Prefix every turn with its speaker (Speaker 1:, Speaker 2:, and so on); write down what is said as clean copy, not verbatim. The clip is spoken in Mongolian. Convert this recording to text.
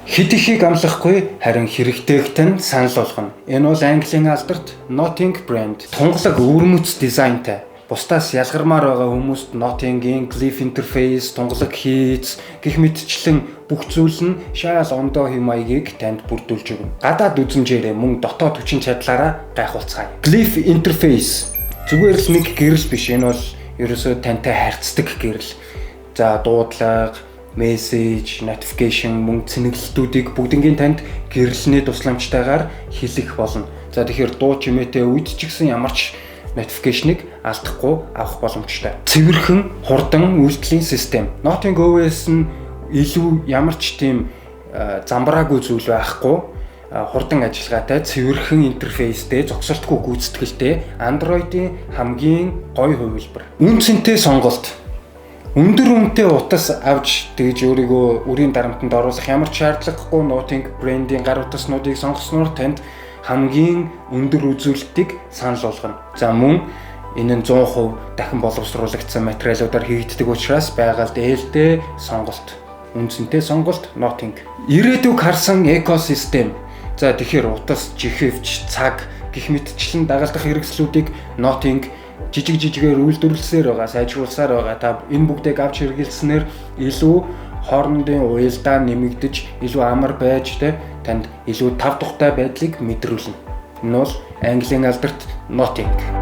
Speaker 1: Хэд ихийг амлахгүй харин хэрэгтэйг тань санал болгоно. Энэ бол Английн алдарт Notting брэнд. Тунгалаг өвөрмөц дизайнтай. Бусдаас ялгармаар байгаа хүмүүст Notting-ийн Glyph интерфейс, тунгалаг хийц гэх мэтчлэн бүх зүйл нь шаал ондоо хэм маягийг танд бүрдүүлж өгнө. Гадаад үзмжээрээ мөн дотоод хүчин чадлаараа гайхуулцгаая. Glyph интерфейс зүгээр л нэг гэрэл биш. Энэ бол ерөөсөө тантай харьцдаг гэрэл. За дуудлага, мессеж, notification, мөн цэнэглэлтүүдийг бүгднийг танд гэрэлний тусламжтайгаар хэлэх болно. За тэгэхээр дуу чимээтэй үед ч гэсэн ямар ч notification-ыг алдахгүй авах боломжтой. Цэвэрхэн хурдан үйлдэлийн систем. Notting OS нь илүү ямар ч тийм замбраагүй зүйл байхгүй, хурдан ажиллагаатай, цэвэрхэн интерфейстэй, зогсолтгүй гүйцэтгэлтэй Android-ийн хамгийн гоё хувилбар. Үнцэнтэй сонголт. Өндөр үнэтэй утас авч тэгж өөрийгөө үрийн дарамтанд оруулах ямар ч шаардлагагүй Notting брендийн гар утаснуудыг сонгосноор танд хамгийн өндөр үзүүлэлтийг санал болгоно. За мөн энэ нь 100% дахин боловсруулагдсан материалуудаар хийгддэг учраас байгаль ээлтэй сонголт. Үнцэнтэй сонголт Notting. Ирээдүг харсан экосистем. За тэгэхээр утас, жихвч, цаг гэх мэтчлэн дагалдах хэрэгслүүдийг Notting жижигээр үйлдвэрлэсээр байгаа, сайжруулсаар байгаа. Та энэ бүгдийг авч хэрэглэснээр илүү хоорондын уялдаа нэмэгдэж, илүү амар байж танд илүү тав тухтай байдлыг мэдрүүлнэ. Энэ бол Английн алдарт Notting.